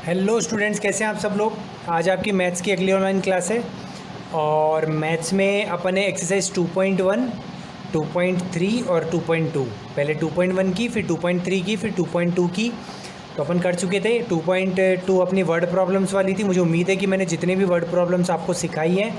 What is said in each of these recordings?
Hello students, कैसे हैं आप सब लोग। आज आपकी मैथ्स की अगली ऑनलाइन क्लास है और मैथ्स में अपन ने एक्सरसाइज 2.1, 2.3 और 2.2, पहले 2.1 की, फिर 2.3 की, फिर 2.2 की। तो अपन कर चुके थे। 2.2 अपनी वर्ड प्रॉब्लम्स वाली थी। मुझे उम्मीद है कि मैंने जितने भी वर्ड प्रॉब्लम्स आपको सिखाई हैं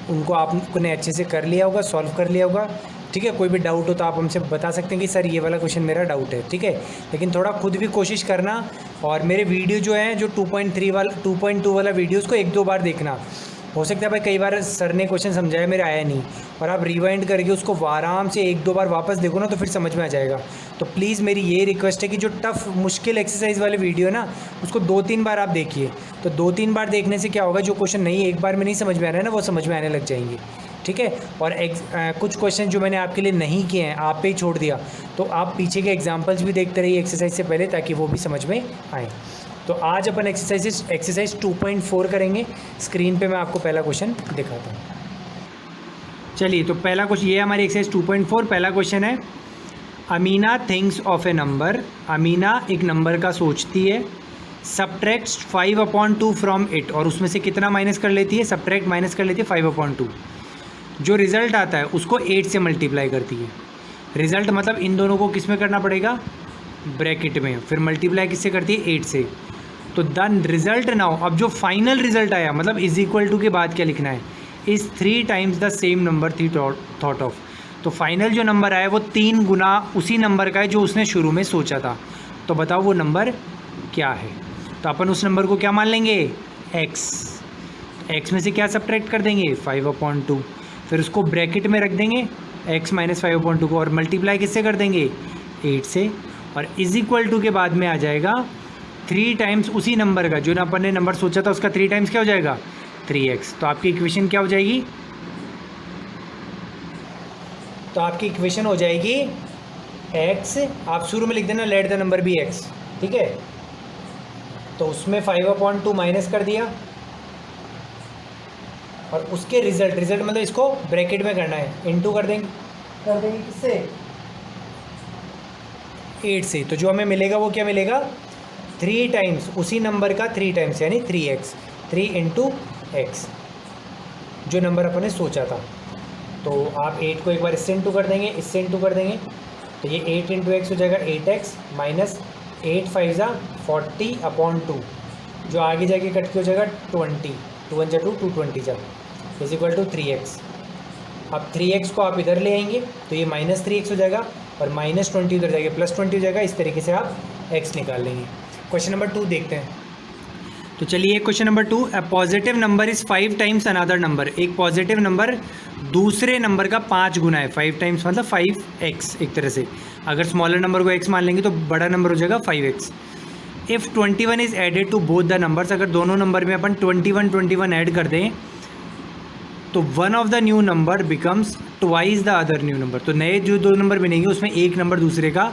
उनको आपने अच्छे से कर लिया होगा, सॉल्व कर लिया होगा। ठीक है, कोई भी डाउट हो तो आप हमसे बता सकते हैं कि सर ये वाला क्वेश्चन मेरा डाउट है। ठीक है, लेकिन थोड़ा खुद भी कोशिश करना और मेरे वीडियो जो है जो 2.3 वाला 2.2 वाला वीडियो उसको 1-2 बार देखना। हो सकता है भाई कई बार सर ने क्वेश्चन समझाया, मेरा आया नहीं, और आप रिवाइंड करके उसको आराम से 1-2 बार वापस देखो ना तो फिर समझ में आ जाएगा। तो प्लीज़ मेरी ये रिक्वेस्ट है कि जो टफ़ मुश्किल एक्सरसाइज वाले वीडियो है ना उसको 2-3 बार आप देखिए। तो 2-3 बार देखने से क्या होगा, जो क्वेश्चन नहीं एक बार में नहीं समझ में आ रहा है ना वो समझ में आने लग जाएंगे। ठीक है, और कुछ क्वेश्चन जो मैंने आपके लिए नहीं किए हैं, आप पे ही छोड़ दिया, तो आप पीछे के एग्जांपल्स भी देखते रहिए एक्सरसाइज से पहले, ताकि वो भी समझ में आए। तो आज अपन एक्सरसाइज 2.4 करेंगे। स्क्रीन पे मैं आपको पहला क्वेश्चन दिखाता हूँ। चलिए, तो पहला क्वेश्चन ये हमारी एक्सरसाइज 2.4। पहला क्वेश्चन है, Amina thinks of A number. Amina एक नंबर का सोचती है। सब्ट्रैक्ट्स 5/2 फ्रॉम इट, और उसमें से कितना माइनस कर लेती है, सब्ट्रैक्ट माइनस कर लेती है 5/2। जो रिज़ल्ट आता है उसको 8 से मल्टीप्लाई करती है। रिज़ल्ट मतलब इन दोनों को किस में करना पड़ेगा, ब्रैकेट में, फिर मल्टीप्लाई किससे करती है, 8 से। तो द रिज़ल्ट नाउ, अब जो फाइनल रिज़ल्ट आया मतलब इज इक्वल टू के बाद क्या लिखना है, is 3 times the same number थी थॉट ऑफ। तो फाइनल जो नंबर आया वो 3 गुना उसी नंबर का है जो उसने शुरू में सोचा था। तो बताओ वो नंबर क्या है। तो अपन उस नंबर को क्या मान लेंगे, एक्स। एक्स में से क्या सब्ट्रैक्ट कर देंगे, 5/2, फिर उसको ब्रैकेट में रख देंगे x माइनस 5/2 को, और मल्टीप्लाई किससे कर देंगे, 8 से, और इज इक्वल टू के बाद में आ जाएगा 3 टाइम्स उसी नंबर का, जो ना अपन ने नंबर सोचा था उसका 3 टाइम्स क्या हो जाएगा, 3x। तो आपकी इक्वेशन क्या हो जाएगी, तो आपकी इक्वेशन हो जाएगी x, आप शुरू में लिख देना let the number be x। ठीक है, तो उसमें 5/2 माइनस कर दिया, और उसके रिजल्ट मतलब इसको ब्रैकेट में करना है, इनटू कर देंगे किससे, 8 से। तो जो हमें मिलेगा वो क्या मिलेगा, 3 टाइम्स उसी नंबर का 3 टाइम्स, यानी 3x, 3 इंटू एक्स, जो नंबर अपन ने सोचा था। तो आप 8 को एक बार इससे इंटू कर देंगे, इससे इंटू कर देंगे, तो ये 8 इंटू एक्स हो जाएगा 8x माइनस 8 5 40/2, जो आगे जाके कट के हो जाएगा 20, 2 1 2 220 जा इज इक्वल टू 3x। अब 3x को आप इधर ले आएंगे तो ये माइनस 3x हो जाएगा, और माइनस 20 उधर जाएगा प्लस 20 हो जाएगा। इस तरीके से आप x निकाल लेंगे। क्वेश्चन नंबर 2 देखते हैं। तो चलिए question number 2, a positive number is 5 times another number. एक पॉजिटिव नंबर दूसरे नंबर का 5 गुना है। 5 टाइम्स मतलब 5x एक तरह से। अगर स्मॉलर नंबर को x मान लेंगे तो बड़ा नंबर हो जाएगा 5x। If 21 is added to both the numbers, अगर दोनों नंबर में अपन 21 ऐड कर दें तो one of the new number becomes twice the other new number. तो नए जो 2 नंबर बनेंगे उसमें एक नंबर दूसरे का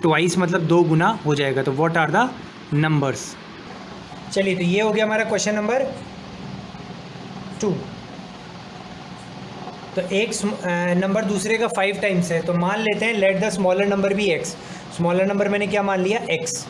ट्वाइस मतलब 2 गुना हो जाएगा। तो व्हाट आर द नंबर्स। चलिए, तो ये हो गया हमारा क्वेश्चन नंबर 2। तो एक नंबर दूसरे का 5 टाइम्स है, तो मान लेते हैं लेट द स्मॉलर नंबर भी x। स्मॉलर नंबर मैंने क्या मान लिया, x।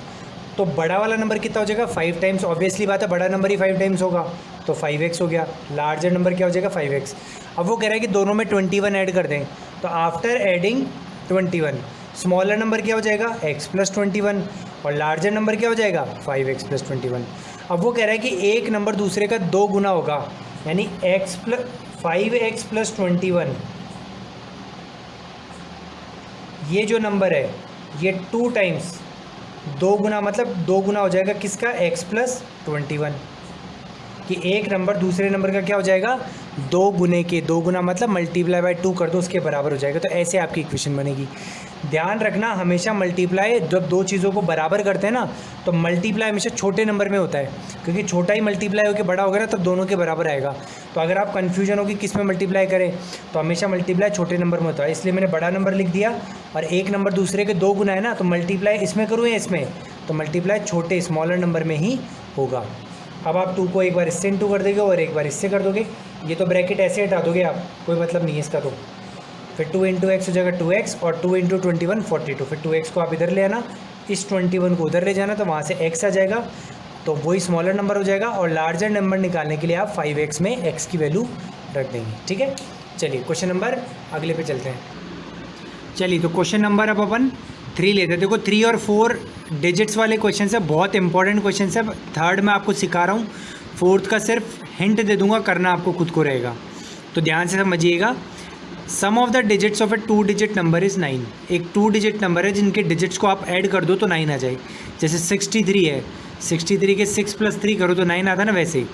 तो बड़ा वाला नंबर कितना हो जाएगा, 5 टाइम्स। ऑब्वियसली बात है, बड़ा नंबर ही 5 टाइम्स होगा, तो 5x हो गया। लार्जर नंबर क्या हो जाएगा, 5x। अब वो कह रहा है कि दोनों में 21 ऐड कर दें, तो आफ्टर एडिंग 21 स्मॉलर नंबर क्या हो जाएगा, x प्लस 21, और लार्जर नंबर क्या हो जाएगा, 5x प्लस 21। अब वो कह रहा है कि एक नंबर दूसरे का 2 गुना होगा, यानी 5x प्लस 21, ये जो नंबर है ये 2 टाइम्स 2 गुना मतलब 2 गुना हो जाएगा किसका, x प्लस 21, कि एक नंबर दूसरे नंबर का क्या हो जाएगा, 2 गुने के 2 गुना मतलब मल्टीप्लाई बाय 2 कर दो, उसके बराबर हो जाएगा। तो ऐसे आपकी इक्वेशन बनेगी। ध्यान रखना, हमेशा मल्टीप्लाई जब 2 चीज़ों को बराबर करते हैं ना तो मल्टीप्लाई हमेशा छोटे नंबर में होता है, क्योंकि छोटा ही मल्टीप्लाई होकर बड़ा होगा ना तब दोनों के बराबर आएगा। तो अगर आप कन्फ्यूजन हो कि किस में मल्टीप्लाई करें तो हमेशा मल्टीप्लाई छोटे नंबर में होता है, इसलिए मैंने बड़ा नंबर लिख दिया। और एक नंबर दूसरे के 2 गुना है ना, तो मल्टीप्लाई इसमें करूँ या इसमें, तो मल्टीप्लाई छोटे स्मॉलर नंबर में ही होगा। अब आप 2 को एक बार इससे इंटू कर दोगे और एक बार इससे कर दोगे, ये तो ब्रैकेट ऐसे हटा दोगे आप, कोई मतलब नहीं है इसका। तो फिर 2 इंटू एक्स हो जाएगा 2x, और 2 इंटू 21 42। फिर 2x को आप इधर ले आना, इस 21 को उधर ले जाना, तो वहाँ से x आ जाएगा, तो वही स्मॉलर नंबर हो जाएगा, और लार्जर नंबर निकालने के लिए आप 5x में x की वैल्यू रख देंगे। ठीक है, चलिए क्वेश्चन नंबर अगले पे चलते हैं। चलिए तो क्वेश्चन नंबर अब अपन 3 लेते हैं। देखो 3 और 4 डिजिट्स वाले क्वेश्चन है, बहुत इंपॉर्टेंट क्वेश्चन है। थर्ड मैं आपको सिखा रहा हूँ, फोर्थ का सिर्फ हिंट दे दूंगा, करना आपको खुद को रहेगा, तो ध्यान से समझिएगा। Sum of the digits of a 2 digit number is 9। एक 2 डिजिट नंबर है जिनके डिजिट्स को आप ऐड कर दो तो 9 आ जाए। जैसे 63 है, 63 के 6 + 3 करो तो 9 आता ना, वैसे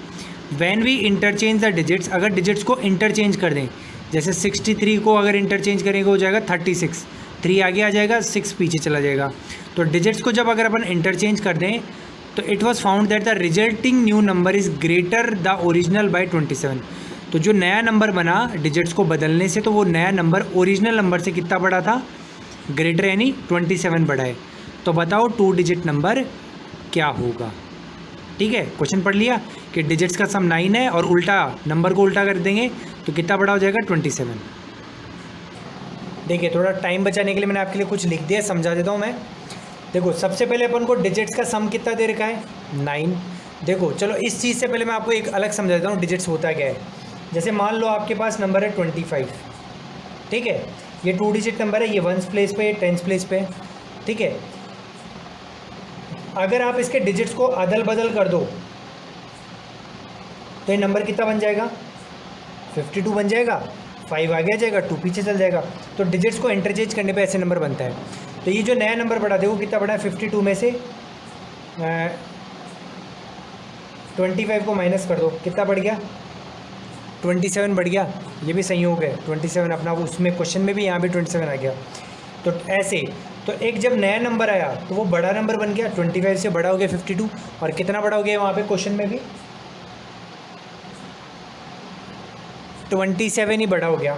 when we interchange the digits, अगर डिजिट्स को इंटरचेंज कर दें, जैसे 63 को अगर इंटरचेंज करेंगे हो जाएगा 36, 3 आगे आ जाएगा, 6 पीछे चला जाएगा। तो डिजिट्स को जब अगर अपन इंटरचेंज कर दें तो it was found that the resulting new number is greater the original by 27। तो जो नया नंबर बना डिजिट्स को बदलने से, तो वो नया नंबर ओरिजिनल नंबर से कितना बड़ा था, ग्रेटर यानी 27 बड़ा है। तो बताओ 2 डिजिट नंबर क्या होगा। ठीक है, क्वेश्चन पढ़ लिया कि डिजिट्स का सम 9 है और उल्टा नंबर को उल्टा कर देंगे तो कितना बड़ा हो जाएगा 27। देखिए थोड़ा टाइम बचाने के लिए मैंने आपके लिए कुछ लिख दिया, समझा देता हूँ मैं। देखो सबसे पहले अपन को डिजिट्स का सम कितना दे रखा है, 9। देखो चलो इस चीज़ से पहले मैं आपको एक अलग समझा देता हूँ डिजिट्स होता क्या है। जैसे मान लो आपके पास नंबर है 25, ठीक है, ये 2 डिजिट नंबर है, ये 1s प्लेस पे, ये 10s प्लेस पे, ठीक है। अगर आप इसके डिजिट्स को अदल बदल कर दो तो ये नंबर कितना बन जाएगा, 52 बन जाएगा, 5 आगे आ जाएगा, 2 पीछे चल जाएगा। तो डिजिट्स को इंटरचेंज करने पे ऐसे नंबर बनता है। तो ये जो नया नंबर बढ़ा देखो कितना बड़ा है, 52 में से 25 को माइनस कर दो, कितना बढ़ गया, 27 बढ़ गया। ये भी संयोग है, 27 अपना वो उसमें क्वेश्चन में भी यहाँ भी 27 आ गया। तो ऐसे तो एक जब नया नंबर आया तो वो बड़ा नंबर बन गया, 25 से बड़ा हो गया 52, और कितना बड़ा हो गया वहाँ पे क्वेश्चन में भी 27 ही बड़ा हो गया।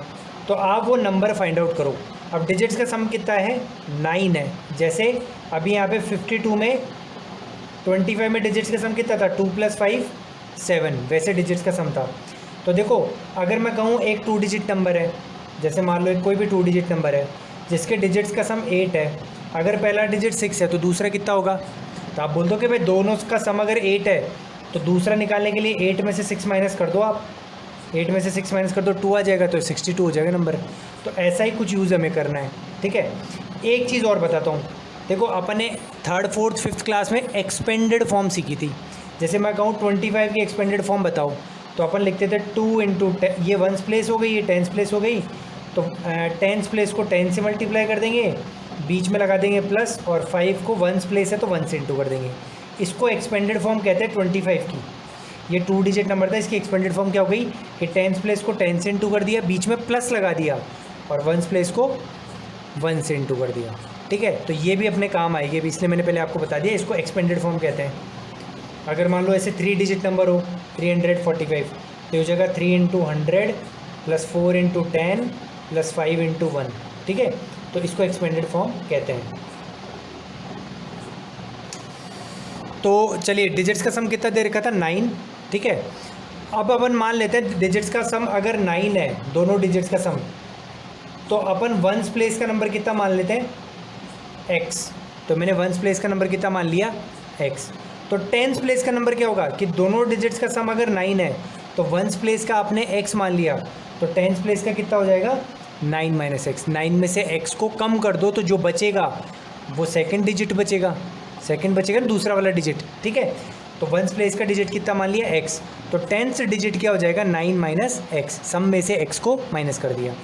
तो आप वो नंबर फाइंड आउट करो। अब डिजिट्स का सम कितना है, 9 है। जैसे अभी यहाँ पे 52 में 25 में डिजिट्स का सम कितना था, 2 + 5 7, वैसे डिजिट्स का सम था। तो देखो अगर मैं कहूँ एक 2 डिजिट नंबर है, जैसे मान लो एक कोई भी 2 डिजिट नंबर है जिसके डिजिट्स का सम 8 है, अगर पहला डिजिट 6 है तो दूसरा कितना होगा। तो आप बोल दो कि भाई दोनों का सम अगर 8 है तो दूसरा निकालने के लिए 8 में से 6 माइनस कर दो आप, 8 में से 6 माइनस कर दो, 2 आ जाएगा, तो 62 हो जाएगा नंबर। तो ऐसा ही कुछ यूज़ हमें करना है। ठीक है, एक चीज़ और बताता हूँ। देखो अपन ने 3rd 4th 5th क्लास में एक्सपेंडेड फॉर्म सीखी थी। जैसे मैं कहूँ 25 की एक्सपेंडेड फॉर्म बताओ, तो अपन लिखते थे 2 × 10, ये 1s प्लेस हो गई, ये 10s प्लेस हो गई, तो 10s प्लेस को 10 से मल्टीप्लाई कर देंगे, बीच में लगा देंगे प्लस, और 5 को 1s प्लेस है तो 1 से इंटू कर देंगे। इसको एक्सपेंडेड फॉर्म कहते हैं 25 की। ये 2 डिजिट नंबर था, इसकी एक्सपेंडेड फॉर्म क्या हो गई कि 10s प्लेस को 10 से इंटू कर दिया, बीच में प्लस लगा दिया, और 1s प्लेस को 1 से इंटू कर दिया। ठीक है, तो ये भी अपने काम आएगी, अभी इसलिए मैंने पहले आपको बता दिया, इसको एक्सपेंडेड फॉर्म कहते हैं। अगर मान लो ऐसे 3 डिजिट नंबर हो, 345, तो हो जाएगा 3 × 100 + 4 × 10 + 5 × 1। ठीक है, तो इसको एक्सपेंडेड फॉर्म कहते हैं। तो चलिए डिजिट्स का सम कितना दे रखा था, 9। ठीक है, अब अपन मान लेते हैं डिजिट्स का सम अगर 9 है, दोनों डिजिट्स का सम, तो अपन 1s प्लेस का नंबर कितना मान लेते हैं, x। तो मैंने 1s प्लेस का नंबर कितना मान लिया, x। तो 10s प्लेस का नंबर क्या होगा कि दोनों डिजिट्स का सम अगर 9 है तो 1s प्लेस का आपने x मान लिया, तो 10s प्लेस का कितना हो जाएगा, 9 - x। 9 में से x को कम कर दो तो जो बचेगा वो सेकंड डिजिट बचेगा, सेकंड बचेगा दूसरा वाला डिजिट। ठीक है, तो 1s प्लेस का डिजिट कितना मान लिया, x। तो 10th डिजिट क्या हो जाएगा, 9 - x। सम में से x को माइनस कर दिया।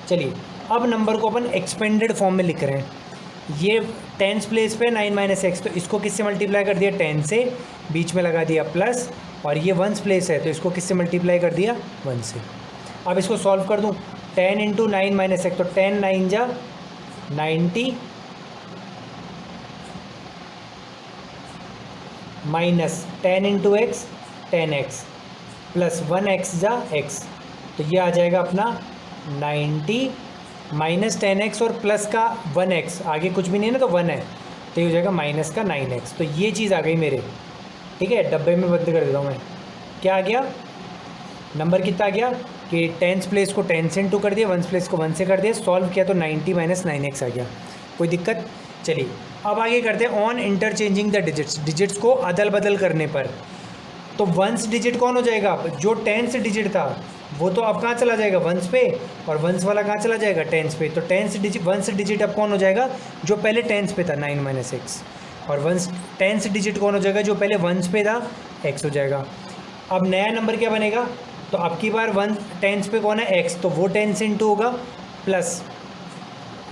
चलिए अब नंबर को अपन एक्सपेंडेड फॉर्म में लिख रहे हैं। ये 10th प्लेस पे 9 - x, तो इसको किससे मल्टीप्लाई कर दिया, 10 से, बीच में लगा दिया प्लस, और ये 1s प्लेस है तो इसको किससे मल्टीप्लाई कर दिया, 1 से। अब इसको सॉल्व कर दूँ, 10 × 9 - x, तो 10 × 9 = 90 minus 10 × x 10x plus 1x = x, तो ये आ जाएगा अपना 90 माइनस 10x और प्लस का 1x, आगे कुछ भी नहीं है ना तो 1 है, तो ये हो जाएगा माइनस का 9x। तो ये चीज़ आ गई मेरे। ठीक है, डब्बे में बंद कर देता हूँ मैं। क्या आ गया, नंबर कितना आ गया कि 10th प्लेस को 10 से इंटू कर दिया, 1s प्लेस को 1 से कर दिया, सॉल्व किया तो 90 - 9x आ गया। कोई दिक्कत। चलिए अब आगे करते हैं on interchanging the digits, digits को अदल बदल करने पर। तो वंस डिजिट कौन हो जाएगा, जो टेंस डिजिट था वो तो अब कहाँ चला जाएगा, वंस पे, और वंस वाला कहाँ चला जाएगा, टेंस पे। तो वंस डिजिट अब कौन हो जाएगा, जो पहले टेंस पे था 9 - x, और वंस टेंस डिजिट कौन हो जाएगा, जो पहले वंस पे था x हो जाएगा। अब नया नंबर क्या बनेगा, तो अब की बार वन टेंस पे कौन है x, तो वो 10 से इंटू होगा, प्लस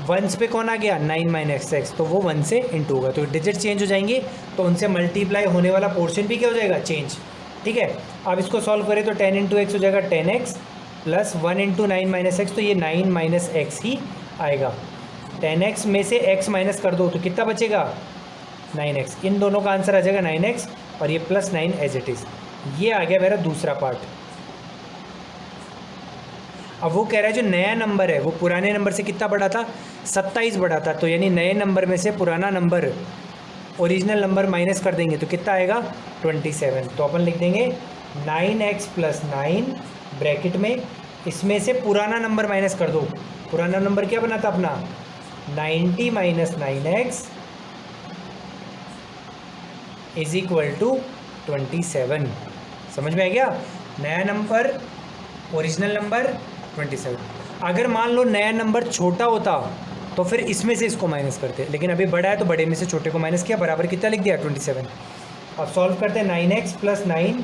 वंस पे कौन आ गया 9 - x, तो वो 1 से इंटू होगा। तो डिजिट चेंज हो जाएंगे, तो उनसे मल्टीप्लाई होने वाला पोर्शन भी क्या हो जाएगा, चेंज। ठीक है, अब इसको सॉल्व करें तो 10 × x हो जाएगा 10x, प्लस 1 × 9 - x, तो ये 9 - x ही आएगा। 10x में से x माइनस कर दो तो कितना बचेगा, 9x। इन दोनों का आंसर आ जाएगा 9x, और ये +9 एज इट इज़। ये आ गया मेरा दूसरा पार्ट। अब वो कह रहा है जो नया नंबर है वो पुराने नंबर से कितना बड़ा था, 27 बड़ा था। तो यानी नए नंबर में से पुराना नंबर ओरिजिनल नंबर माइनस कर देंगे तो कितना आएगा, 27। तो अपन लिख देंगे 9x + 9 ब्रैकेट में, इसमें से पुराना नंबर माइनस कर दो। पुराना नंबर क्या बना था अपना, 90 - 9x = 27। समझ में आ गया, नया नंबर ओरिजिनल नंबर 27। अगर मान लो नया नंबर छोटा होता तो फिर इसमें से इसको माइनस करते, लेकिन अभी बड़ा है तो बड़े में से छोटे को माइनस किया, बराबर कितना लिख दिया, 27। अब सॉल्व करते हैं 9x + 9,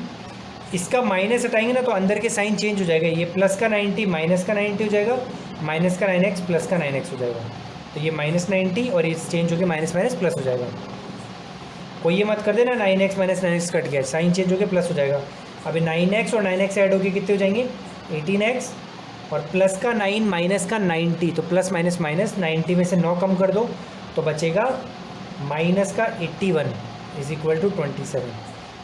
इसका माइनस हटाएंगे ना तो अंदर के साइन चेंज हो जाएगा, ये प्लस का 90 माइनस का 90 हो जाएगा, माइनस का 9x प्लस का 9x हो जाएगा। तो ये -90 और ये चेंज होकर माइनस माइनस प्लस हो जाएगा। कोई ये मत कर देना 9x - 9x कट गया, साइन चेंज होकर प्लस हो जाएगा। अभी 9x और 9x ऐड होकर कितने हो जाएंगे, 18x, और प्लस का 9 माइनस का 90, तो प्लस माइनस माइनस, 90 में से 9 कम कर दो तो बचेगा माइनस का 81 = 27।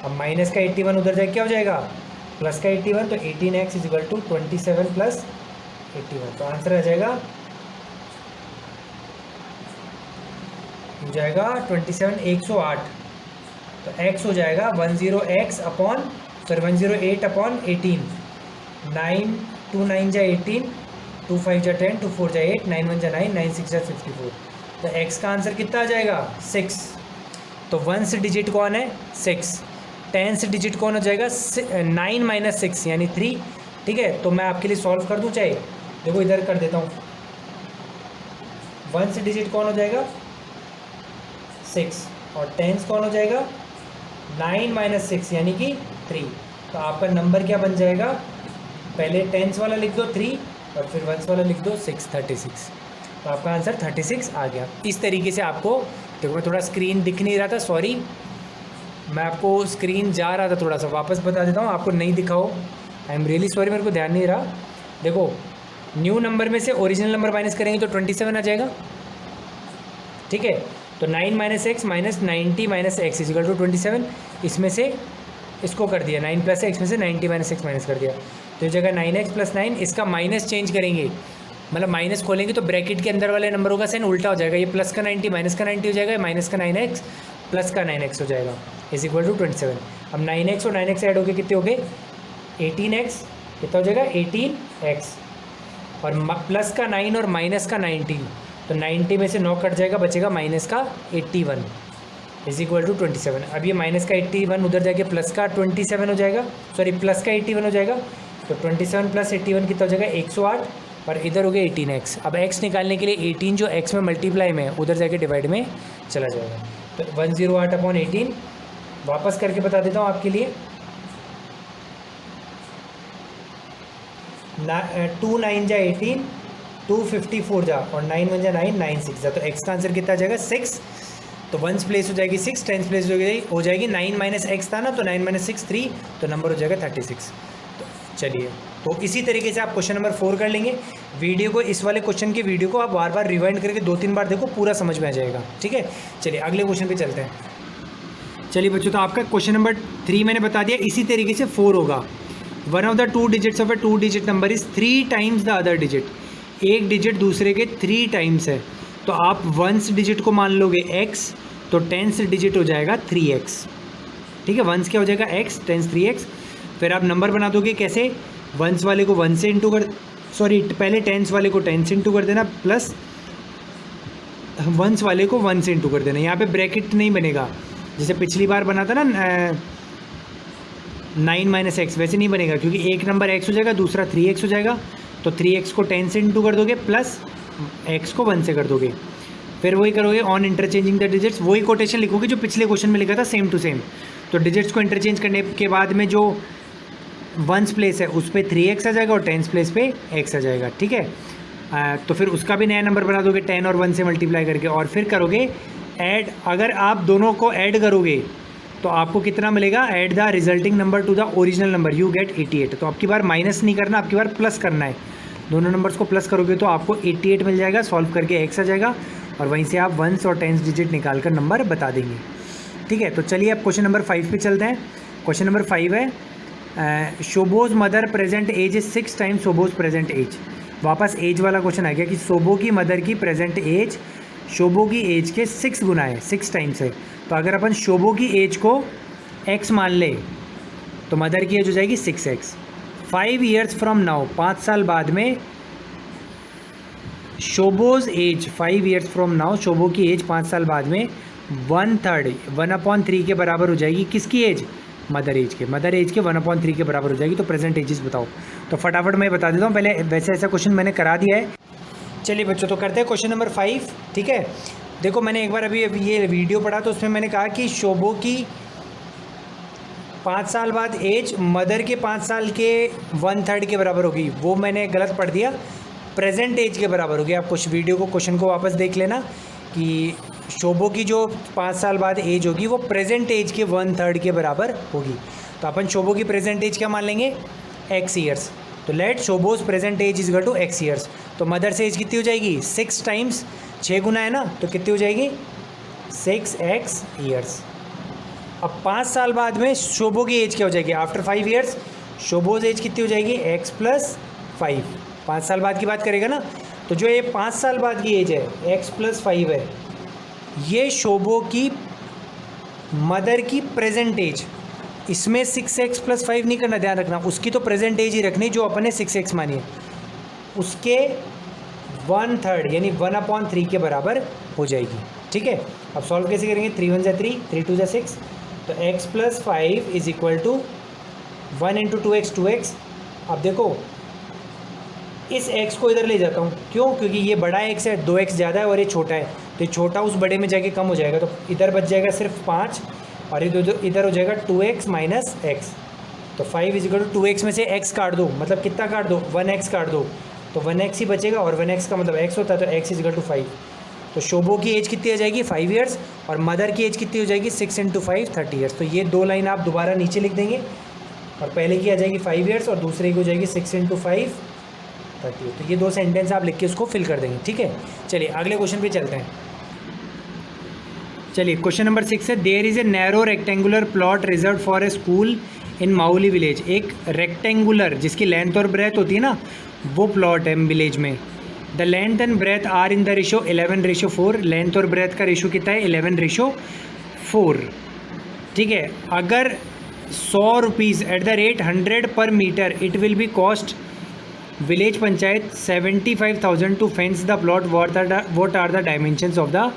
अब माइनस का 81 उधर जाके क्या हो जाएगा, प्लस का 81, तो 18x = 27 + 81। तो आंसर आ जाएगा 27 108। तो x हो जाएगा 108/18, 9 2 9 × 18, 2 5 × 10, 2 4 × 8, 9 1 × 9, 9 6 × 54। तो x का आंसर कितना आ जाएगा, 6। तो वंस डिजिट कौन है, 6। टेंस डिजिट कौन हो जाएगा, 9 - 6 यानी 3। ठीक है, तो मैं आपके लिए सॉल्व कर दूं, चाहे देखो इधर कर देता हूँ। वंस डिजिट कौन हो जाएगा, 6, और टेंस कौन हो जाएगा, 9 - 6 यानी कि 3। तो आपका नंबर क्या बन जाएगा, पहले टेंस वाला लिख दो 3, और फिर वंस वाला लिख दो 6, 36। तो आपका आंसर 36 आ गया। इस तरीके से आपको देखो, मैं थोड़ा स्क्रीन दिख नहीं रहा था, सॉरी, मैं आपको स्क्रीन जा रहा था, थोड़ा सा वापस बता देता हूँ, आपको नहीं दिखाओ, आई एम रियली सॉरी, मेरे को ध्यान नहीं रहा। देखो, न्यू नंबर में से ओरिजिनल नंबर माइनस करेंगे तो 27 आ जाएगा। ठीक है, तो 9 - x माइनस 90 - x = 27। इसमें से इसको कर दिया 9 + x में से 90 - x माइनस कर दिया, तो जगह 9x + 9, इसका माइनस चेंज करेंगे, मतलब माइनस खोलेंगे तो ब्रैकेट के अंदर वाले नंबरों का साइन उल्टा हो जाएगा, ये प्लस का 90 माइनस का 90 हो जाएगा, माइनस का 9x प्लस का 9x हो जाएगा = 27। अब 9x और 9x ऐड हो गए, कितने हो गए, 18x, कितना हो जाएगा 18x, और प्लस का 9 और माइनस का 90, तो 90 में से 9 कट जाएगा, बचेगा माइनस का 81 = 27। अब ये माइनस का 81 उधर जाके प्लस का 27 हो जाएगा, सॉरी प्लस का 81 हो जाएगा, तो 27 + 81 कितना हो जाएगा, 108, और इधर हो गया 18x। अब x निकालने के लिए 18 जो x में मल्टीप्लाई में उधर जाके डिवाइड में चला जाएगा, तो 108/18 वापस करके बता देता हूँ आपके लिए। 2 9 × 18, 254 जा, और 9 1 × 9, 9 6 जा, तो x का आंसर कितना आ जाएगा, 6। तो वंस प्लेस हो जाएगी 6, टेंस प्लेस हो जाएगी 9 - x था ना, तो 9 - 6 3, तो नंबर हो जाएगा 36। तो चलिए, तो इसी तरीके से आप क्वेश्चन नंबर 4 कर लेंगे। वीडियो को, इस वाले क्वेश्चन की वीडियो को आप बार बार रिवाइंड करके 2-3 बार देखो, पूरा समझ में आ जाएगा। ठीक है, चलिए अगले क्वेश्चन पे चलते हैं। चलिए बच्चों, तो आपका क्वेश्चन नंबर 3 मैंने बता दिया, इसी तरीके से 4 होगा। One of the 2 digits of a 2 digit number is 3 times the other digit. एक डिजिट दूसरे के 3 टाइम्स है, तो आप वंस डिजिट को मान लोगे x, तो टेंस डिजिट हो जाएगा 3x। ठीक है, वंस क्या हो जाएगा x, टेंस 3x। फिर आप नंबर बना दोगे कैसे, वंस वाले को 1 से इंटू कर, सॉरी पहले टेंस वाले को 10 से इंटू कर देना, प्लस वंस वाले को 1 से इंटू कर देना। यहाँ पे ब्रैकेट नहीं बनेगा, जैसे पिछली बार बना था ना 9 माइनस एक्स, वैसे नहीं बनेगा, क्योंकि एक नंबर एक्स हो जाएगा, दूसरा 3x हो जाएगा। तो 3x को 10 से इंटू कर दोगे, प्लस x को 1 से कर दोगे। फिर वही करोगे ऑन इंटरचेंजिंग द डिजिट्स, वही कोटेशन लिखोगे जो पिछले क्वेश्चन में लिखा था, सेम टू सेम। तो डिजिट्स को इंटरचेंज करने के बाद में जो वंस प्लेस है उस पर 3x आ जाएगा और टेंस प्लेस पे x आ जाएगा, ठीक है। तो फिर उसका भी नया नंबर बना दोगे 10 और 1 से मल्टीप्लाई करके, और फिर करोगे ऐड। अगर आप दोनों को ऐड करोगे तो आपको कितना मिलेगा, add the resulting number two the original number, you get 88। तो आपकी बार माइनस नहीं करना, आपकी बार प्लस करना है। दोनों नंबर्स को प्लस करोगे तो आपको 88 मिल जाएगा, सॉल्व करके x आ जाएगा, और वहीं से आप वंस और टेंस डिजिट निकाल कर नंबर बता देंगे, ठीक है। तो चलिए अब क्वेश्चन नंबर 5 पे चलते हैं। क्वेश्चन नंबर 5 है Shobho's mother present age is 6 times Shobho's present age. वापस एज वाला क्वेश्चन आ गया कि शोभो की मदर की प्रेजेंट एज शोभो की एज के 6 गुना है, 6 टाइम्स है। तो अगर अपन शोभो की एज को x मान ले तो मदर की एज हो जाएगी 6x। 5 ईयर्स फ्रॉम नाउ, 5 साल बाद में शोभोज एज, 5 ईयर्स फ्रॉम नाउ शोभो की एज 5 साल बाद में 1/3, 1/3 के बराबर हो जाएगी। किसकी एज, मदर एज के। मदर एज के 1/3 के बराबर हो जाएगी। तो प्रेजेंट एजेस बताओ। तो फटाफट मैं बता देता हूँ, पहले वैसे ऐसा क्वेश्चन मैंने करा दिया है। चलिए बच्चों, तो करते हैं क्वेश्चन नंबर 5, ठीक है। देखो मैंने एक बार अभी ये वीडियो पढ़ा तो उसमें मैंने कहा कि शोभो की 5 साल बाद एज मदर के 5 साल के 1/3 के बराबर होगी, वो मैंने गलत पढ़ दिया, प्रेजेंट एज के बराबर होगी। आप कुछ वीडियो को, क्वेश्चन को वापस देख लेना कि शोभो की जो 5 साल बाद एज होगी वो प्रेजेंट एज के 1/3 के बराबर होगी। तो अपन शोभो की प्रेजेंट एज क्या मान लेंगे, x ईयर्स। तो let Shobho's present age is equal to x years. तो मदर से एज कितनी हो जाएगी, 6 टाइम्स 6 गुना है ना, तो कितनी हो जाएगी 6x ईयर्स। अब 5 साल बाद में शोभो की एज क्या हो जाएगी, आफ्टर 5 ईयर्स शोभोज एज कितनी हो जाएगी, x + 5। 5 साल बाद की बात करेगा ना, तो जो ये 5 साल बाद की एज है x + 5 है, ये शोभो की मदर की प्रेजेंट एज। इसमें 6x + 5 नहीं करना, ध्यान रखना, उसकी तो प्रेजेंट एज ही रखनी जो अपन ने 6x मानी है, उसके 1/3 यानी 1/3 के बराबर हो जाएगी, ठीक है। अब सॉल्व कैसे करेंगे, 3 × 1 = 3, 3 × 2 = 6। तो x + 5 is equal to 1 × 2x 2x। अब देखो इस x को इधर ले जाता हूँ, क्यों, क्योंकि ये बड़ा x है, 2x ज़्यादा है और ये छोटा है, तो ये छोटा उस बड़े में जाके कम हो जाएगा। तो इधर बच जाएगा सिर्फ 5 और इधर हो जाएगा 2x - x। तो 5 = 2x में से x काट दो, मतलब कितना काट दो, 1x काट दो, तो 1x ही बचेगा, और 1x का मतलब x होता है, तो x = 5। तो शोभो की एज कितनी आ जाएगी, 5 ईयर्स, और मदर की एज कितनी हो जाएगी, 6 × 5 30 ईयर्स। तो ये 2 लाइन आप दोबारा नीचे लिख देंगे, और पहले की आ जाएगी 5 ईयर्स और दूसरे की हो जाएगी 6 × 5 30। तो ये 2 सेंटेंस आप लिख के उसको फिल कर देंगे, ठीक है। चलिए अगले क्वेश्चन पे चलते हैं। चलिए क्वेश्चन नंबर 6 है, there is a narrow rectangular plot reserve for a school in Mauli village. एक रेक्टेंगुलर जिसकी लेंथ और ब्रेथ होती है ना, वो प्लॉट है विलेज में। The length and breadth are in the ratio 11:4। Length और ब्रेथ का रेशो कितना है, 11:4, ठीक है। अगर 100 रुपीज़ एट द रेट 100 पर metre, it will be cost village panchayat 75,000 to fence the plot. What are the dimensions of the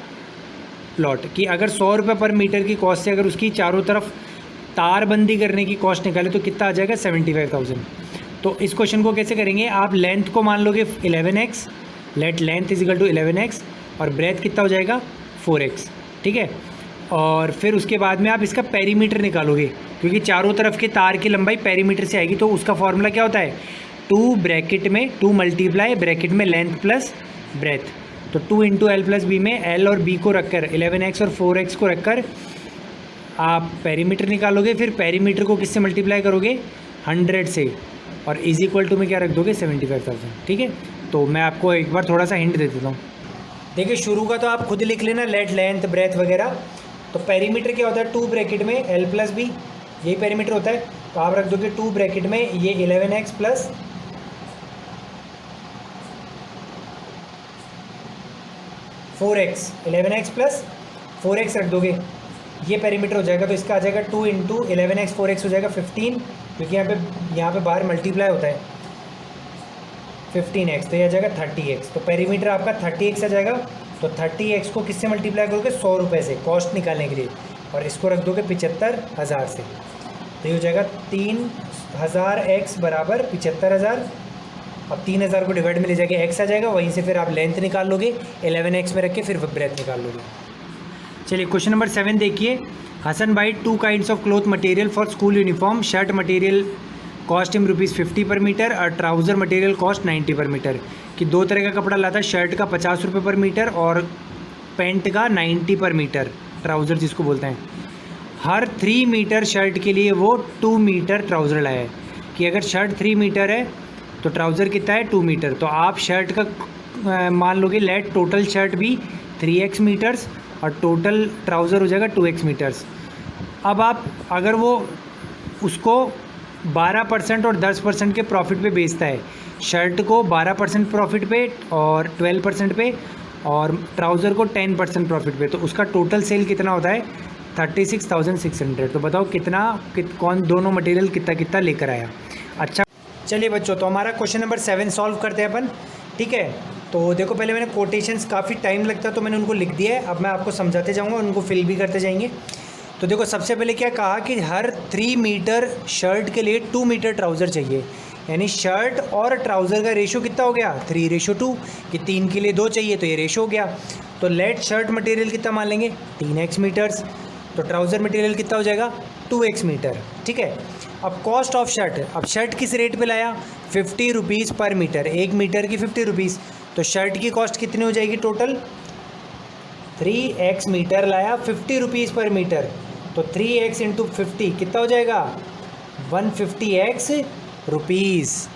plot. कि अगर 100 रुपये पर मीटर की कॉस्ट से अगर उसकी चारों तरफ तारबंदी करने की कॉस्ट निकाले तो कितना आ जाएगा, 75,000। तो इस क्वेश्चन को कैसे करेंगे, आप लेंथ को मान लोगे 11x, let length is equal to 11x, और ब्रेथ कितना हो जाएगा 4x, ठीक है। और फिर उसके बाद में आप इसका पेरीमीटर निकालोगे, क्योंकि चारों तरफ के तार की लंबाई पेरीमीटर से आएगी। तो उसका फॉर्मूला क्या होता है, 2 ब्रैकेट में 2 मल्टीप्लाई ब्रैकेट में लेंथ प्लस ब्रेथ। तो 2 × L + B में L और B को रखकर 11x और 4x को रखकर आप पेरीमीटर निकालोगे। फिर पेरीमीटर को किससे मल्टीप्लाई करोगे, 100 से, और इज इक्वल टू में क्या रख दोगे, 75,000, ठीक है। तो मैं आपको एक बार थोड़ा सा हिंट दे देता हूँ। देखिए शुरू का तो आप खुद लिख लेना, लेट लेंथ ब्रेथ वगैरह। तो पेरीमीटर क्या होता है, 2 ब्रैकेट में L + B, यही पेरीमीटर होता है। तो आप रख दोगे 2 ब्रैकेट में ये 11x + 4x, 11x + 4x रख दोगे, ये पेरीमीटर हो जाएगा। तो इसका आ जाएगा 2 × 11x 4x हो जाएगा 15, क्योंकि यहाँ पे बाहर मल्टीप्लाई होता है 15x, तो यह आ जाएगा 30x। तो पेरीमीटर आपका 30x आ जाएगा। तो 30x को किससे मल्टीप्लाई करोगे? 100 रुपये से, कॉस्ट निकालने के लिए, और इसको रख दोगे 75,000 से। तो ये हो जाएगा 3000x बराबर 75,000। अब 3000 को डिवाइड में ले जाके x आ जाएगा, वहीं से फिर आप लेंथ निकाल लोगे, 11x में रख के फिर ब्रेथ निकाल लोगे। चलिए क्वेश्चन नंबर 7 देखिए। Hasan buy 2 kinds of cloth material for school uniform. Shirt material cost him ₹50 per metre और ट्राउज़र मटेरियल कॉस्ट 90 पर मीटर। कि 2 तरह का कपड़ा लाता है, शर्ट का 50 रुपये पर मीटर और पैंट का 90 पर मीटर, ट्राउज़र जिसको बोलते हैं। हर 3 मीटर शर्ट के लिए वो 2 मीटर ट्राउज़र लाया है। कि अगर शर्ट 3 मीटर है तो ट्राउज़र कितना है? 2 मीटर। तो आप शर्ट का मान लोगे लेट टोटल शर्ट भी 3x मीटर्स और टोटल ट्राउज़र हो जाएगा 2x मीटर्स। अब आप अगर वो उसको 12% और 10% के प्रॉफिट पे बेचता है, शर्ट को 12% प्रॉफिट पे और 12% पे, और ट्राउज़र को 10% प्रॉफिट पे, तो उसका टोटल सेल कितना होता है? 36,600। तो बताओ कौन दोनों मटेरियल कितना कितना लेकर आया। अच्छा चलिए बच्चों, तो हमारा क्वेश्चन नंबर 7 सॉल्व करते हैं अपन, ठीक है। तो देखो पहले मैंने कोटेशंस, काफ़ी टाइम लगता तो मैंने उनको लिख दिया है, अब मैं आपको समझाते जाऊँगा, उनको फिल भी करते जाएंगे। तो देखो सबसे पहले क्या कहा कि हर 3 मीटर शर्ट के लिए 2 मीटर ट्राउज़र चाहिए, यानी शर्ट और ट्राउज़र का रेशो कितना हो गया? 3:2। कि 3 के लिए 2 चाहिए तो ये रेशो हो गया। तो लेट शर्ट मटेरियल कितना मान लेंगे? 3x metres. तो ट्राउज़र मटेरियल कितना हो जाएगा? 2x मीटर, ठीक है। अब कॉस्ट ऑफ शर्ट, अब शर्ट किस रेट पे लाया? 50 रुपीज़ पर मीटर, 1 मीटर की 50 रुपीज़। तो शर्ट की कॉस्ट कितनी हो जाएगी टोटल? 3x मीटर लाया, 50 रुपीज़ पर मीटर, तो 3x इंटू 50 कितना हो जाएगा? 150x rupees.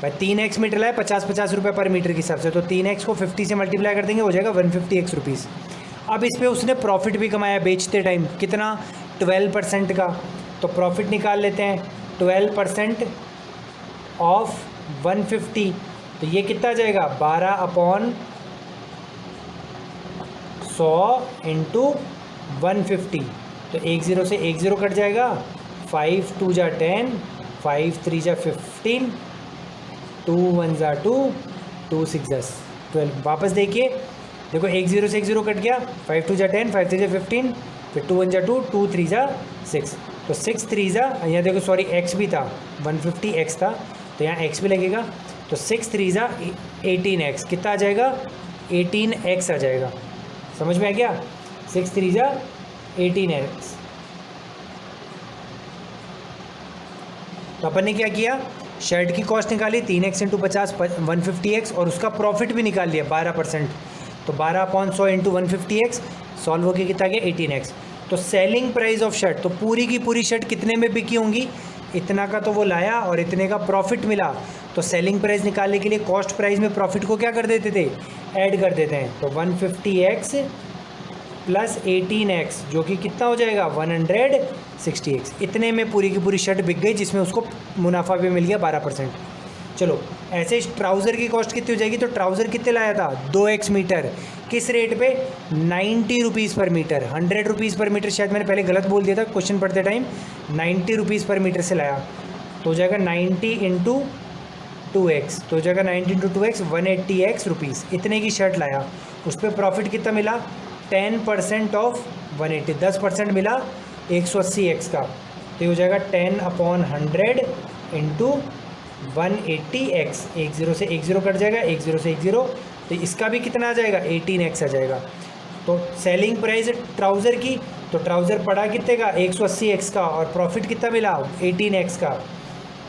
भाई 3x मीटर लाया, 50 रुपये पर मीटर के हिसाब से, तो 3x को 50 से मल्टीप्लाई कर देंगे, हो जाएगा 150x रुपीज़। अब इस पर उसने प्रॉफिट भी कमाया बेचते टाइम, कितना? 12% का। तो प्रॉफिट निकाल लेते हैं, 12% ऑफ 150, तो ये कितना आ जाएगा? 12/100 इंटू 150। तो 10 से 10 कट जाएगा, 5 2 जा 10, 5 3 जा 15, 2 1 जा 2, 2 6 जा 12। वापस देखिए, देखो 10 से 10 कट गया, 5 2 जा 10, 5 3 जा 15, फिर 2 1 जा 2, 2 3 जा 6, तो 6 3 जा, यहाँ देखो सॉरी x भी था, 150x था, तो यहाँ x भी लगेगा, तो 6 3 जा 18x, कितना आ जाएगा? 18x आ जाएगा। समझ में आ गया? 6 3 जा 18x। तो अपन ने क्या किया? शर्ट की कॉस्ट निकाली, 3x इंटू 50 150x, और उसका प्रॉफिट भी निकाल लिया 12%, तो 12/100 इंटू 150x, सॉल्व होकर कितना गया? 18x। तो सेलिंग प्राइस ऑफ शर्ट, तो पूरी की पूरी शर्ट कितने में बिकी होंगी? इतना का तो वो लाया और इतने का प्रॉफिट मिला, तो सेलिंग प्राइस निकालने के लिए कॉस्ट प्राइस में प्रॉफिट को क्या कर देते थे? ऐड कर देते हैं। तो 150x प्लस 18x जो कि कितना हो जाएगा? 160x। इतने में पूरी की पूरी शर्ट बिक गई, जिसमें उसको मुनाफा भी मिल गया 12%। चलो ऐसे ही ट्राउज़र की कॉस्ट कितनी हो जाएगी? तो ट्राउज़र कितने लाया था? 2x मीटर, किस रेट पे? 90 रुपीज़ पर मीटर, 100 रुपीज़ पर मीटर, शायद मैंने पहले गलत बोल दिया था क्वेश्चन पढ़ते टाइम, 90 रुपीज़ पर मीटर से लाया, तो हो जाएगा 90 इंटू 2x, तो हो जाएगा 90 इंटू 2x 180x रुपीज़। इतने की शर्ट लाया, उस पर प्रॉफिट कितना मिला? 10% ऑफ 180, 10% मिला 180x का, तो ये हो जाएगा 10/100 इंटू 180x। 10 से 10 कट जाएगा, 10 से 10, तो इसका भी कितना आ जाएगा? 18x आ जाएगा। तो सेलिंग प्राइस ट्राउज़र की, तो ट्राउज़र पड़ा कितने का? 180x का, और प्रॉफिट कितना मिला? 18x का,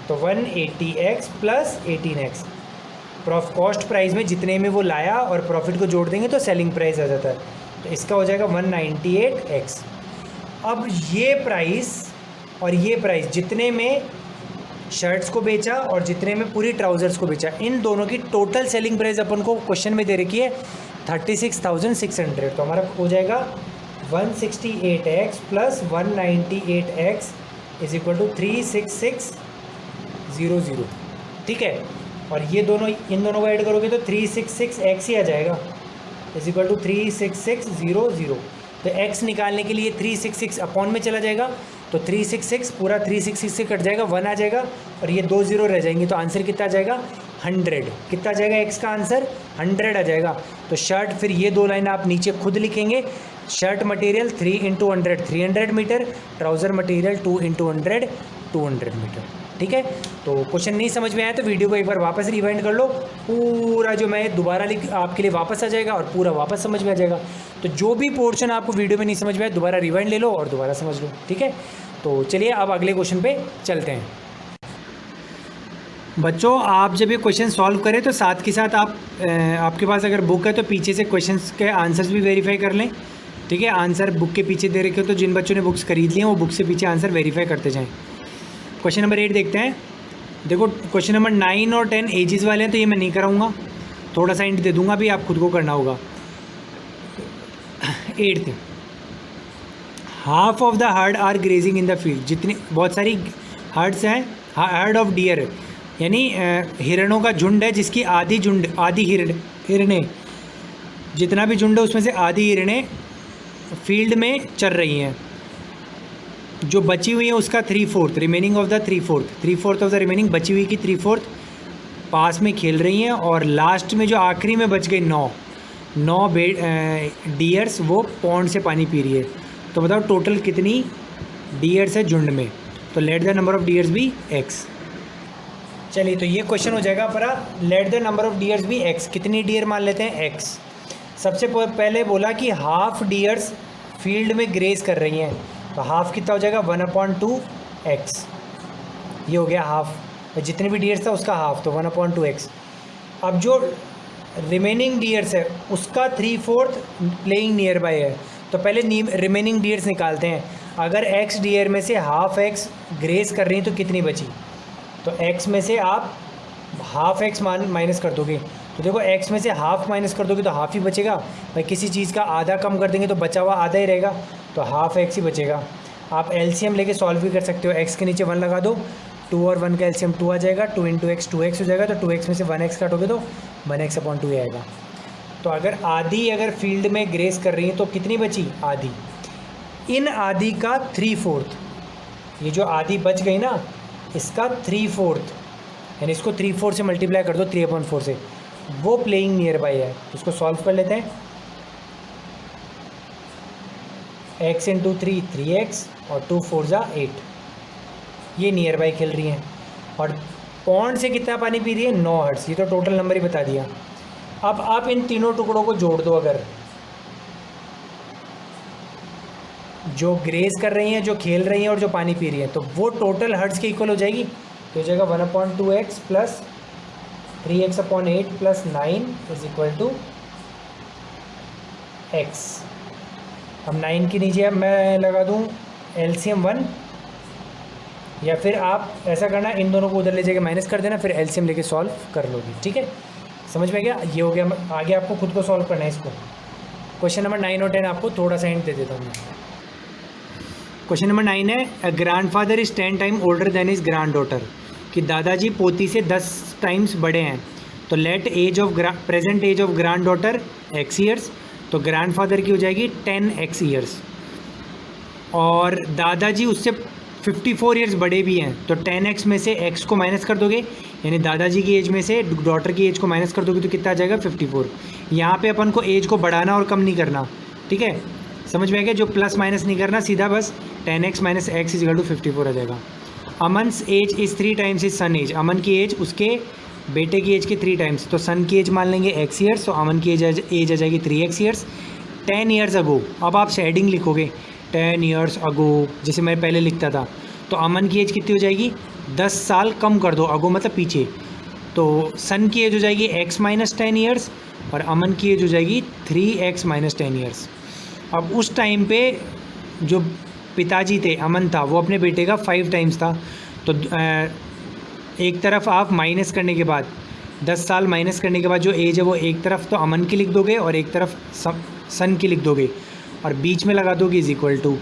तो 180x plus 18x। Cost price में जितने में वो लाया और प्रॉफिट को जोड़ देंगे तो सेलिंग प्राइस आ जाता है, तो इसका हो जाएगा 198x। अब ये प्राइस और ये प्राइस, जितने में शर्ट्स को बेचा और जितने में पूरी ट्राउज़र्स को बेचा, इन दोनों की टोटल सेलिंग प्राइस अपन को क्वेश्चन में दे रखी है 36,600। तो हमारा हो जाएगा 168x plus 198x is equal to 36600, ठीक है। और ये दोनों, इन दोनों को ऐड करोगे तो 366x ही आ जाएगा, इज इक्वल टू 36600। तो x निकालने के लिए 366 अपॉन में चला जाएगा, तो 366 पूरा 366 से कट जाएगा, 1 आ जाएगा, और ये 2 0 रह जाएंगे, तो आंसर कितना आ जाएगा? 100। कितना आ जाएगा एक्स का आंसर? 100 आ जाएगा। तो शर्ट, फिर ये 2 लाइन आप नीचे खुद लिखेंगे। Shirt material 3 × 100 300 metre, trouser material 2 × 100 200 metre. ठीक है, तो क्वेश्चन नहीं समझ में आया तो वीडियो को एक बार वापस रिवाइंड कर लो, पूरा जो मैं दोबारा लिख आपके लिए वापस आ जाएगा और पूरा वापस समझ में आ जाएगा। तो जो भी पोर्शन आपको वीडियो में नहीं समझ में आया दोबारा रिवाइंड ले लो और दोबारा समझ लो। ठीक है, तो चलिए अब अगले क्वेश्चन पे चलते हैं। बच्चों, आप जब ये क्वेश्चन सॉल्व करें तो साथ के साथ आपके पास अगर बुक है तो पीछे से क्वेश्चंस के आंसर्स भी वेरीफाई कर लें। ठीक है, आंसर बुक के पीछे दे रखे हो तो जिन बच्चों ने बुक्स खरीद ली हैं वो बुक से पीछे आंसर वेरीफाई करते जाएं। क्वेश्चन नंबर 8 देखते हैं। देखो, क्वेश्चन नंबर 9 और 10 एजेस वाले हैं तो ये मैं नहीं कराऊंगा, थोड़ा सा हिंट दे दूंगा, भी आप खुद को करना होगा। 8th, half of the herd are grazing in the field. जितनी बहुत सारी हर्ड्स हैं, हर्ड ऑफ डियर यानी हिरणों का झुंड है जिसकी आधी हिरणे, जितना भी झुंड है उसमें से आधी हिरणे फील्ड में चल रही हैं। जो बची हुई है उसका 3/4 remaining of the 3/4 of the remaining बची हुई की 3/4 पास में खेल रही हैं। और लास्ट में जो आखिरी में बच गई 9 डियर्स वो पॉन्ड से पानी पी रही है। तो बताओ टोटल कितनी डियर्स है झुंड में? तो let the number of deers be x। चलिए, तो ये क्वेश्चन हो जाएगा अपना, let the number of deers be x। कितनी डियर मान लेते हैं? x। सबसे पहले बोला कि हाफ डियर्स फील्ड में ग्रेज कर रही हैं, तो हाफ कितना हो जाएगा? 1/2x। ये हो गया हाफ, तो जितने भी डियर्स था उसका हाफ, तो 1/2x। अब जो रिमेनिंग डियर्स है उसका 3/4 प्लेइंग नियर बाय है, तो पहले रिमेनिंग डियर्स निकालते हैं। अगर x डियर में से हाफ x ग्रेज कर रही हैं तो कितनी बची? तो x में से आप हाफ x माइनस कर दोगे, तो देखो x में से हाफ माइनस कर दोगे तो हाफ ही बचेगा भाई। किसी चीज़ का आधा कम कर देंगे तो बचा हुआ आधा ही रहेगा, तो हाफ x ही बचेगा। आप LCM लेके सॉल्व भी कर सकते हो। x के नीचे 1 लगा दो, 2 और 1 का LCM 2 आ जाएगा, 2 × x 2x हो जाएगा, तो 2x में से 1x काटोगे तो 1x/2 आएगा। तो अगर आधी फील्ड में ग्रेस कर रही है तो कितनी बची? आधी। इन आधी का 3/4, ये जो आधी बच गई ना इसका 3/4 यानी इसको 3/4 से मल्टीप्लाई कर दो 3/4 से, वो प्लेइंग नियर बाय है। उसको सॉल्व कर लेते हैं। x × 3 3x और 2 4 = 8। ये नियर बाय खेल रही हैं और पॉन्ड से कितना पानी पी रही है? 9 हर्ट्स। ये तो टोटल नंबर ही बता दिया। अब आप इन तीनों टुकड़ों को जोड़ दो, अगर जो ग्रेज कर रही हैं, जो खेल रही हैं और जो पानी पी रही हैं, तो वो टोटल हर्ट्स के इक्वल हो जाएगी। तो हो जाएगा 1/2x + 3x/8 + 9 = x। अब 9 के नीचे अब मैं लगा दूँ LCM 1, या फिर आप ऐसा करना इन दोनों को उधर ले जाके माइनस कर देना, फिर LCM लेके सॉल्व कर लोगे। ठीक है, समझ में गया? ये हो गया। आगे आपको खुद को सॉल्व करना है इसको। क्वेश्चन नंबर 9 और 10 आपको थोड़ा सा हिंट दे देता हूँ मैं। क्वेश्चन नंबर 9 है, a grandfather is 10 time older than his granddaughter. कि दादाजी पोती से 10 टाइम्स बड़े हैं, तो let present age of granddaughter x years. तो ग्रैंडफादर की हो जाएगी 10x ईयर्स, और दादाजी उससे 54 ईयर्स बड़े भी हैं, तो 10x में से x को माइनस कर दोगे, यानी दादाजी की एज में से डॉटर की एज को माइनस कर दोगे तो कितना आ जाएगा? 54। यहाँ पे अपन को एज को बढ़ाना और कम नहीं करना। ठीक है, समझ में आ गया? जो प्लस माइनस नहीं करना, सीधा बस 10x - x = 54 आ जाएगा। Aman's age is 3 times his son age. Aman की एज उसके बेटे की एज के 3 टाइम्स, तो सन की एज मान लेंगे x ईयर्स, तो अमन की एज आ जाएगी 3x ईयर्स। 10 ईयर्स अगो, अब आप शेडिंग लिखोगे 10 ईयर्स अगो, जैसे मैं पहले लिखता था। तो अमन की एज कितनी हो जाएगी? 10 साल कम कर दो, अगो मतलब पीछे, तो सन की एज हो जाएगी x - 10 ईयर्स और अमन की एज हो जाएगी 3x - 10 ईयर्स। अब उस टाइम पे जो पिताजी थे, अमन था, वो अपने बेटे का 5 टाइम्स था। तो एक तरफ आप माइनस करने के बाद 10 साल माइनस करने के बाद जो एज है वो एक तरफ तो अमन की लिख दोगे और एक तरफ सन की लिख दोगे, और बीच में लगा दोगे =,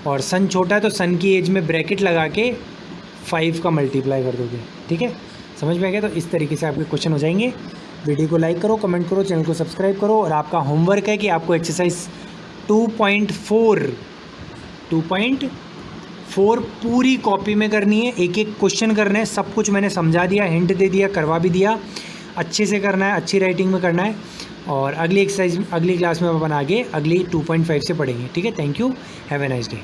और सन छोटा है तो सन की एज में ब्रैकेट लगा के 5 का मल्टीप्लाई कर दोगे। ठीक है, समझ में आ गया? तो इस तरीके से आपके क्वेश्चन हो जाएंगे। वीडियो को लाइक करो, कमेंट करो, चैनल को सब्सक्राइब करो, और आपका होमवर्क है कि आपको एक्सरसाइज 2.4 4 पूरी कॉपी में करनी है, एक एक क्वेश्चन करने हैं, सब कुछ मैंने समझा दिया, हिंट दे दिया, करवा भी दिया, अच्छे से करना है, अच्छी राइटिंग में करना है। और अगली एक्सरसाइज अगली क्लास में अपन आगे अगली 2.5 से पढ़ेंगे। ठीक है, thank you, have a nice day.